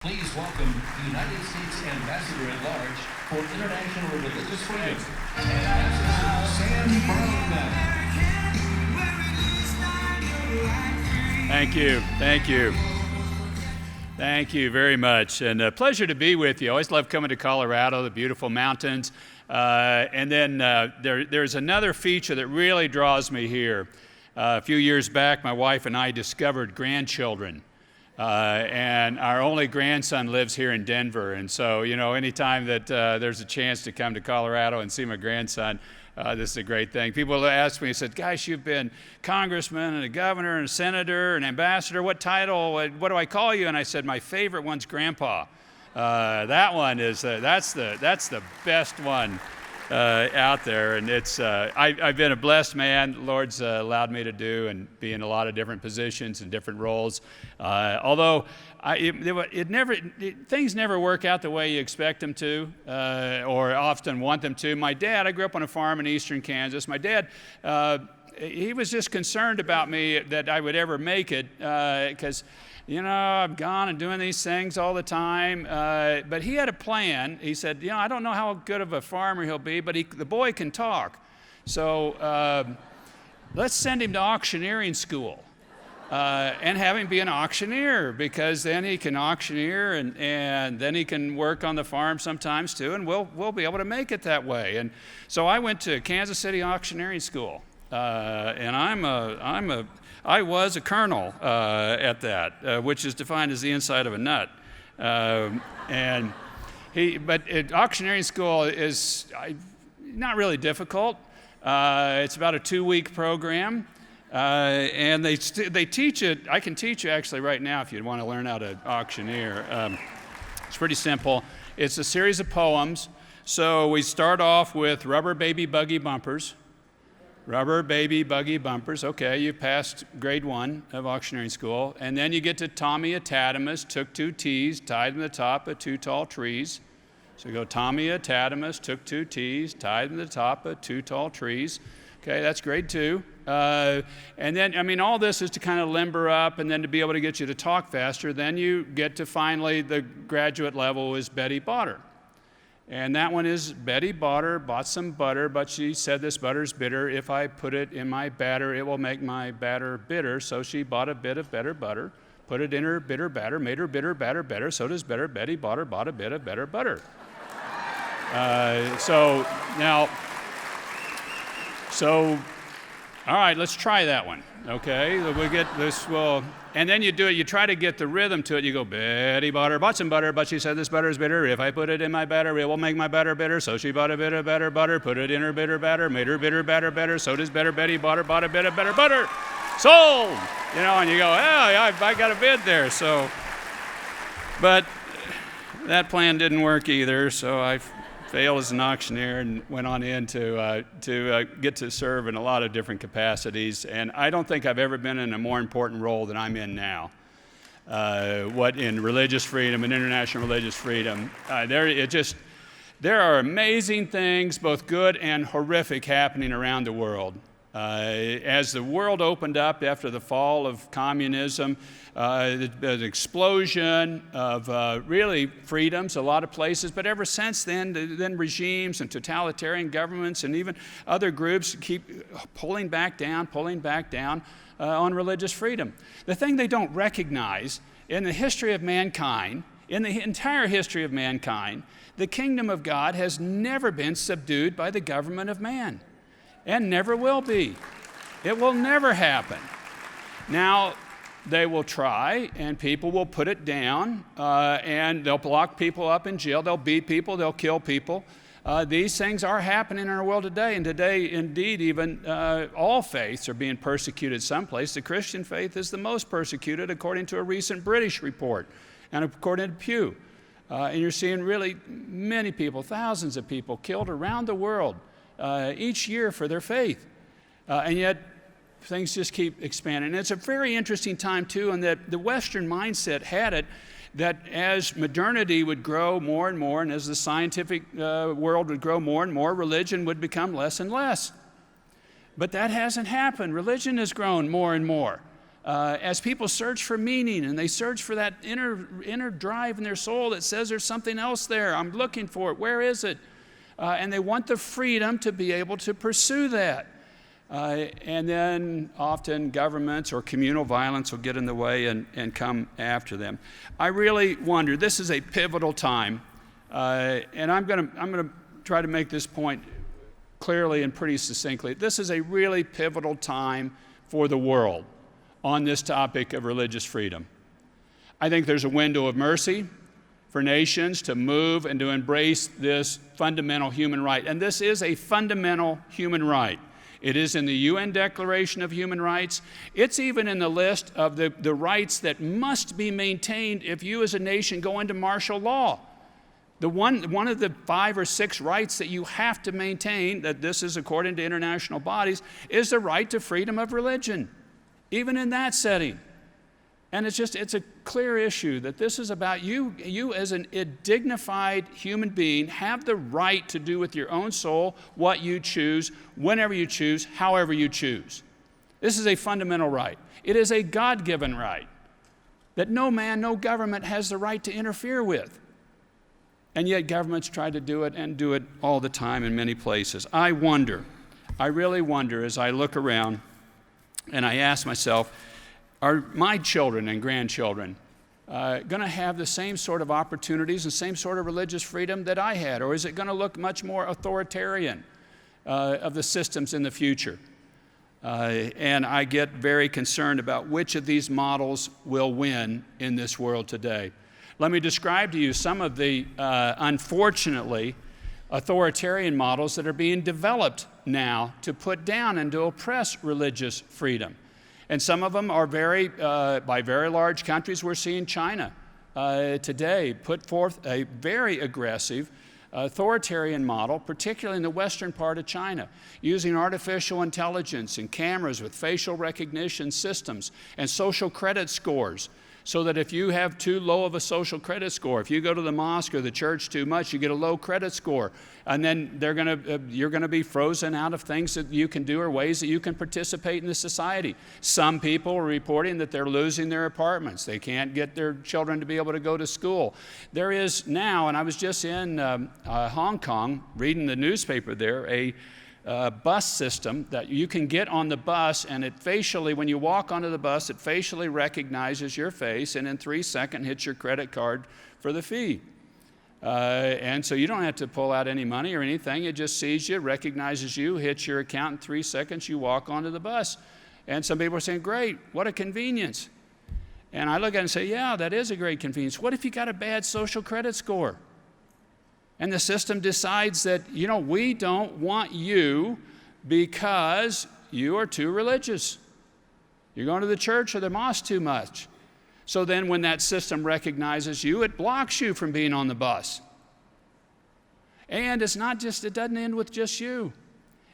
Please welcome the United States Ambassador at Large for International Religious Freedom, Ambassador Sam Brownback. Thank you very much. And a pleasure to be with you. I always love coming to Colorado, the beautiful mountains. And then there's another feature that really draws me here. A few years back, my wife and I discovered grandchildren. And our only grandson lives here in Denver. And so, anytime that there's a chance to come to Colorado and see my grandson, this is a great thing. People ask me, said, gosh, you've been congressman and a governor and a senator and ambassador. What title? What do I call you? And I said, my favorite one's Grandpa. That one is, that's the best one out there. And it's, I've been a blessed man. The Lord's allowed me to do and be in a lot of different positions and different roles. Although things never work out the way you expect them to, or often want them to. My dad, I grew up on a farm in eastern Kansas. My dad, he was just concerned about me that I would ever make it, because I'm gone and doing these things all the time. But he had a plan. He said, I don't know how good of a farmer he'll be, but the boy can talk. So let's send him to auctioneering school and have him be an auctioneer, because then he can auctioneer and then he can work on the farm sometimes too, and we'll be able to make it that way. And so I went to Kansas City auctioneering school, and I was a colonel at that, which is defined as the inside of a nut. But auctioneering school is not really difficult. It's about a 2-week program, and they teach it. I can teach you actually right now if you'd want to learn how to auctioneer. It's pretty simple. It's a series of poems. So we start off with Rubber Baby Buggy Bumpers. Rubber Baby Buggy Bumpers. Okay, you passed grade 1 of auctioneering school. And then you get to Tommy a Tadimus took 2 T's, tied them to the top of 2 tall trees. So you go Tommy a Tadimus took 2 T's, tied them to the top of 2 tall trees. Okay, that's grade 2. And then, all this is to kind of limber up and then to be able to get you to talk faster. Then you get to finally the graduate level is Betty Botter. And that one is Betty Botter bought some butter, but she said this butter's bitter. If I put it in my batter, it will make my batter bitter. So she bought a bit of better butter, put it in her bitter batter, made her bitter batter better. So does better Betty Botter bought a bit of better butter. All right, let's try that one. Okay, we get this. And then you do it. You try to get the rhythm to it. You go, Betty Botter bought some butter, but she said this butter is bitter. If I put it in my batter, it will make my batter bitter. So she bought a bit of better butter, put it in her bitter batter, made her bitter batter better. So does better Betty Botter bought a bit of better butter. Sold. And you go, I got a bid there. So, but that plan didn't work either. So I failed as an auctioneer and went on in to get to serve in a lot of different capacities. And I don't think I've ever been in a more important role than I'm in now. In religious freedom and international religious freedom, there are amazing things, both good and horrific, happening around the world. As the world opened up after the fall of communism, the explosion of really freedoms, a lot of places, but ever since then regimes and totalitarian governments and even other groups keep pulling back down on religious freedom. The thing they don't recognize in the history of mankind, in the entire history of mankind, the kingdom of God has never been subdued by the government of man. And never will be. It will never happen. Now, they will try, and people will put it down, and they'll lock people up in jail. They'll beat people. They'll kill people. These things are happening in our world today, and today, indeed, even all faiths are being persecuted someplace. The Christian faith is the most persecuted, according to a recent British report, and according to Pew. And you're seeing really many people, thousands of people, killed around the world each year for their faith. And yet, things just keep expanding. And it's a very interesting time, too, and that the Western mindset had it that as modernity would grow more and more, and as the scientific world would grow more and more, religion would become less and less. But that hasn't happened. Religion has grown more and more. as people search for meaning and they search for that inner drive in their soul that says there's something else there. I'm looking for it. Where is it? And they want the freedom to be able to pursue that. And then often governments or communal violence will get in the way and come after them. I really wonder, this is a pivotal time, and I'm going to try to make this point clearly and pretty succinctly. This is a really pivotal time for the world on this topic of religious freedom. I think there's a window of mercy for nations to move and to embrace this fundamental human right. And this is a fundamental human right. It is in the UN Declaration of Human Rights. It's even in the list of the rights that must be maintained if you as a nation go into martial law. One of the 5 or 6 rights that you have to maintain, that this is according to international bodies, is the right to freedom of religion, even in that setting. And it's a clear issue that this is about you as a dignified human being have the right to do with your own soul what you choose, whenever you choose, however you choose. This is a fundamental right. It is a God-given right that no man, no government has the right to interfere with. And yet governments try to do it and do it all the time in many places. I really wonder as I look around and I ask myself, are my children and grandchildren going to have the same sort of opportunities and same sort of religious freedom that I had? Or is it going to look much more authoritarian of the systems in the future? And I get very concerned about which of these models will win in this world today. Let me describe to you some of the, unfortunately, authoritarian models that are being developed now to put down and to oppress religious freedom. And some of them are by very large countries. We're seeing China today put forth a very aggressive authoritarian model, particularly in the western part of China, using artificial intelligence and cameras with facial recognition systems and social credit scores, so that if you have too low of a social credit score, if you go to the mosque or the church too much, you get a low credit score. And then you're going to be frozen out of things that you can do or ways that you can participate in the society. Some people are reporting that they're losing their apartments. They can't get their children to be able to go to school. There is now, and I was just in Hong Kong reading the newspaper there, a bus system that you can get on the bus, and it facially, when you walk onto the bus, it facially recognizes your face and in 3 seconds hits your credit card for the fee. And so you don't have to pull out any money or anything. It just sees you, recognizes you, hits your account in 3 seconds, you walk onto the bus. And some people are saying, great, what a convenience. And I look at it and say, yeah, that is a great convenience. What if you got a bad social credit score? And the system decides that, we don't want you because you are too religious. You're going to the church or the mosque too much. So then when that system recognizes you, it blocks you from being on the bus. And it doesn't end with just you.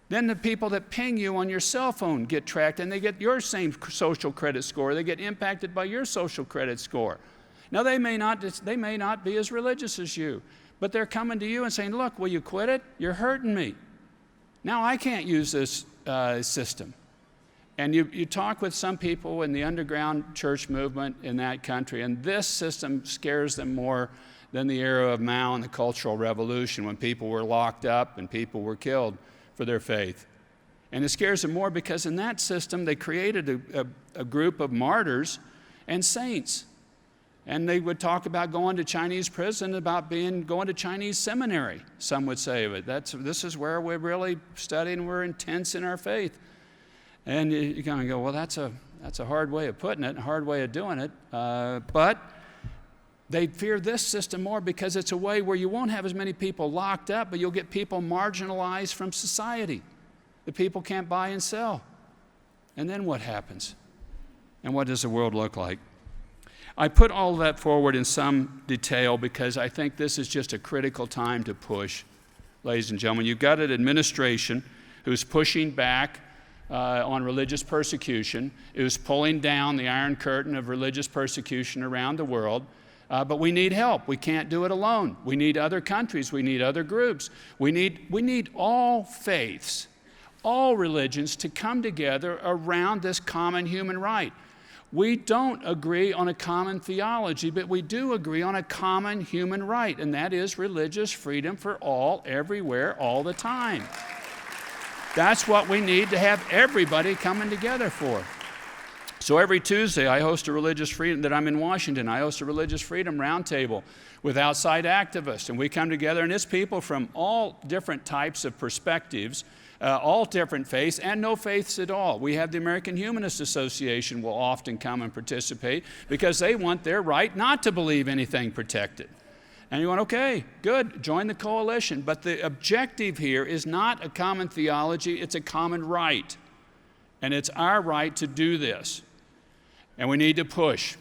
Then the people that ping you on your cell phone get tracked, and they get your same social credit score. They get impacted by your social credit score. Now they may not be as religious as you, but they're coming to you and saying, look, will you quit it? You're hurting me. Now I can't use this system. And you talk with some people in the underground church movement in that country, and this system scares them more than the era of Mao and the Cultural Revolution, when people were locked up and people were killed for their faith. And it scares them more because in that system they created a group of martyrs and saints. And they would talk about going to Chinese prison, about going to Chinese seminary, some would say of it. This is where we're really studying, we're intense in our faith. And you kind of go, well, that's a hard way of putting it, a hard way of doing it. But they fear this system more because it's a way where you won't have as many people locked up, but you'll get people marginalized from society. The people can't buy and sell. And then what happens? And what does the world look like? I put all of that forward in some detail because I think this is just a critical time to push, ladies and gentlemen. You've got an administration who's pushing back on religious persecution, who's pulling down the Iron Curtain of religious persecution around the world. But we need help. We can't do it alone. We need other countries. We need other groups. We need all faiths, all religions to come together around this common human right. We don't agree on a common theology, but we do agree on a common human right, and that is religious freedom for all, everywhere, all the time. That's what we need to have everybody coming together for. So every Tuesday, I host a religious freedom, that I'm in Washington, I host a religious freedom roundtable with outside activists, and we come together, and it's people from all different types of perspectives, all different faiths, and no faiths at all. We have the American Humanist Association will often come and participate because they want their right not to believe anything protected. And you went, okay, good, join the coalition. But the objective here is not a common theology, it's a common right. And it's our right to do this. And we need to push.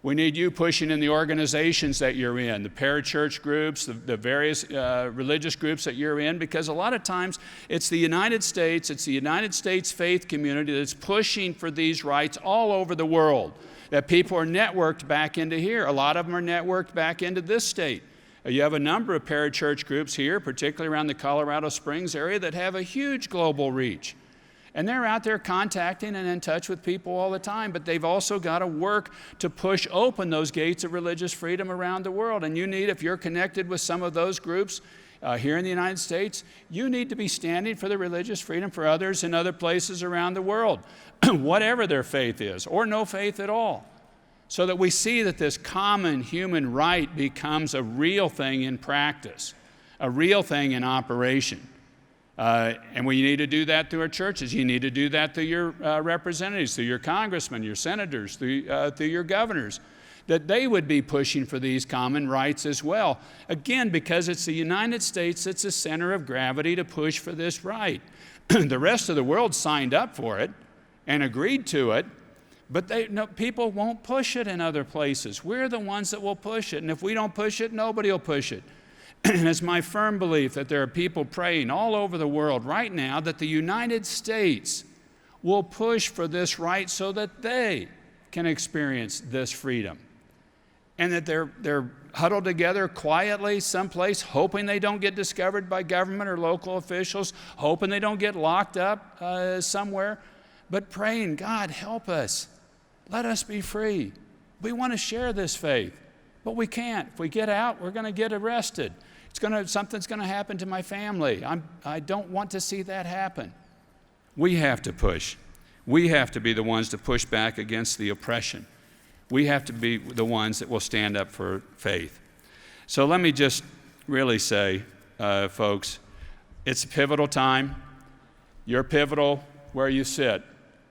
We need you pushing in the organizations that you're in, the parachurch groups, the various religious groups that you're in, because a lot of times it's the United States faith community that's pushing for these rights all over the world, that people are networked back into here. A lot of them are networked back into this state. You have a number of parachurch groups here, particularly around the Colorado Springs area, that have a huge global reach. And they're out there contacting and in touch with people all the time, but they've also got to work to push open those gates of religious freedom around the world. And you need, if you're connected with some of those groups here in the United States, you need to be standing for the religious freedom for others in other places around the world, whatever their faith is, or no faith at all, so that we see that this common human right becomes a real thing in practice, a real thing in operation. And we need to do that through our churches. You need to do that through your representatives, through your congressmen, your senators, through your governors, that they would be pushing for these common rights as well. Again, because it's the United States that's the center of gravity to push for this right. The rest of the world signed up for it and agreed to it, but people won't push it in other places. We're the ones that will push it, and if we don't push it, nobody will push it. And it's my firm belief that there are people praying all over the world right now that the United States will push for this right so that they can experience this freedom. And that they're huddled together quietly someplace, hoping they don't get discovered by government or local officials, hoping they don't get locked up somewhere, but praying, God, help us. Let us be free. We want to share this faith, but we can't. If we get out, we're going to get arrested. Something's going to happen to my family. I don't want to see that happen. We have to push. We have to be the ones to push back against the oppression. We have to be the ones that will stand up for faith. So let me just really say, folks, it's a pivotal time. You're pivotal where you sit.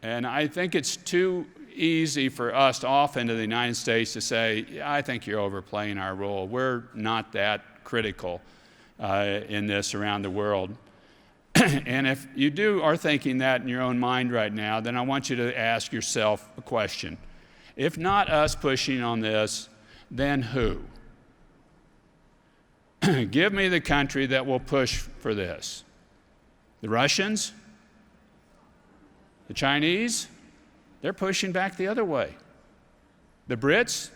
And I think it's too easy for us often in the United States to say, yeah, I think you're overplaying our role. We're not that critical in this around the world. And if you are thinking that in your own mind right now, then I want you to ask yourself a question. If not us pushing on this, then who? Give me the country that will push for this. The Russians? The Chinese? They're pushing back the other way. The Brits?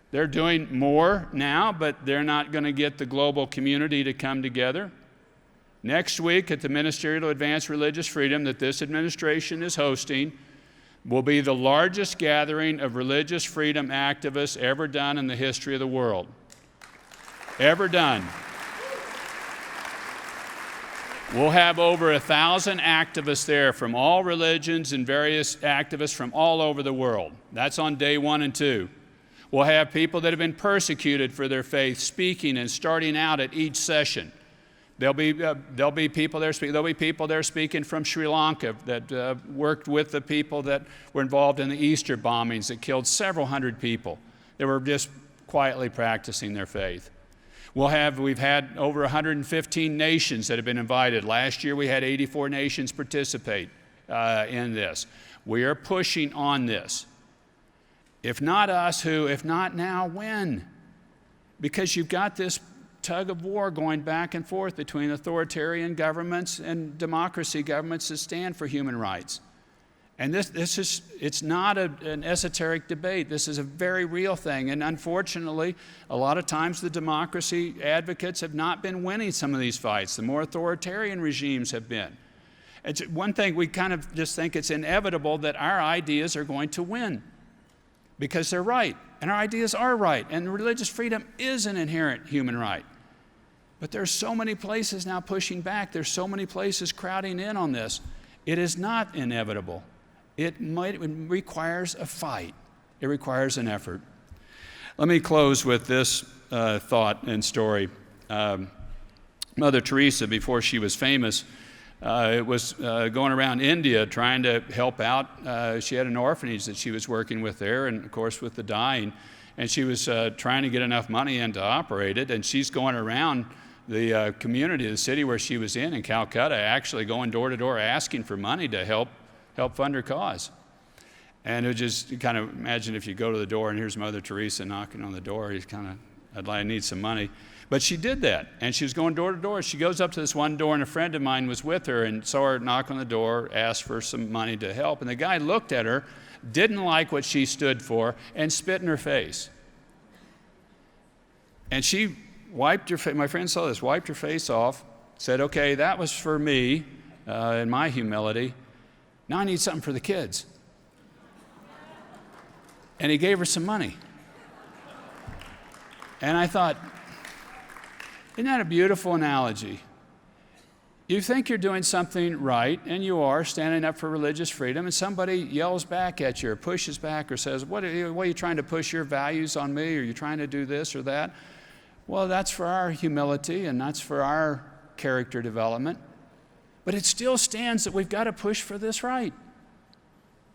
They're doing more now, but they're not going to get the global community to come together. Next week at the Ministerial Advanced Religious Freedom that this administration is hosting will be the largest gathering of religious freedom activists ever done in the history of the world. Ever done. We'll have over 1,000 activists there from all religions and various activists from all over the world. That's on day 1 and 2. We'll have people that have been persecuted for their faith speaking and starting out at each session. There'll be people there speaking from Sri Lanka that worked with the people that were involved in the Easter bombings that killed several hundred people. They were just quietly practicing their faith. We've had over 115 nations that have been invited. Last year we had 84 nations participate in this. We are pushing on this. If not us, who? If not now, when? Because you've got this tug of war going back and forth between authoritarian governments and democracy governments that stand for human rights. And it's not an esoteric debate. This is a very real thing. And unfortunately, a lot of times the democracy advocates have not been winning some of these fights. The more authoritarian regimes have been. It's one thing, we kind of just think it's inevitable that our ideas are going to win. because they're right, and our ideas are right, and religious freedom is an inherent human right. But there's so many places now pushing back. There's so many places crowding in on this. It is not inevitable. It requires a fight. It requires an effort. Let me close with this thought and story. Mother Teresa, before she was famous, was going around India trying to help out. She had an orphanage that she was working with there, and of course with the dying. And she was trying to get enough money in to operate it. And she's going around the community, the city where she was in Calcutta, actually going door to door asking for money to help fund her cause. And it just, you kind of imagine if you go to the door and here's Mother Teresa knocking on the door, he's kind of, I need some money. But she did that, and she was going door to door. She goes up to this one door, and a friend of mine was with her and saw her knock on the door, asked for some money to help. And the guy looked at her, didn't like what she stood for, and spit in her face. And she wiped her face, my friend saw this, wiped her face off, said, okay, that was for me in my humility. Now I need something for the kids. And he gave her some money. And I thought, isn't that a beautiful analogy? You think you're doing something right, and you are, standing up for religious freedom, and somebody yells back at you or pushes back or says, what are you trying to push your values on me? Or are you trying to do this or that? Well, that's for our humility, and that's for our character development. But it still stands that we've got to push for this right.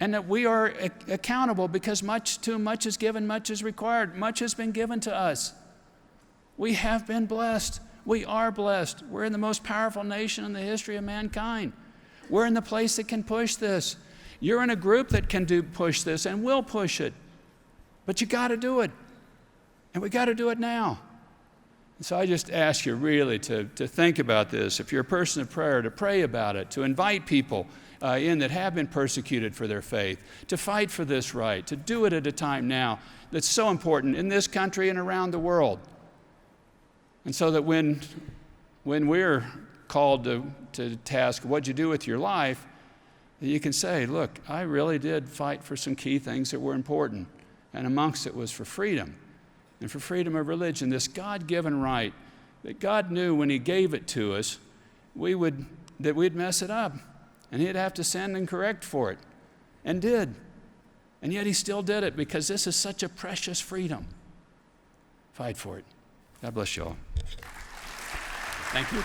And that we are accountable because too much is given, much is required. Much has been given to us. We have been blessed. We are blessed. We're in the most powerful nation in the history of mankind. We're in the place that can push this. You're in a group that can push this and will push it. But you got to do it. And we got to do it now. And so I just ask you really to think about this. If you're a person of prayer, to pray about it, to invite people in that have been persecuted for their faith, to fight for this right, to do it at a time now that's so important in this country and around the world. And so that when we're called to task, what'd you do with your life, you can say, look, I really did fight for some key things that were important. And amongst it was for freedom and for freedom of religion, this God-given right that God knew when he gave it to us, that we'd mess it up. And he'd have to send and correct for it, and did. And yet he still did it because this is such a precious freedom. Fight for it. God bless you all. Thank you.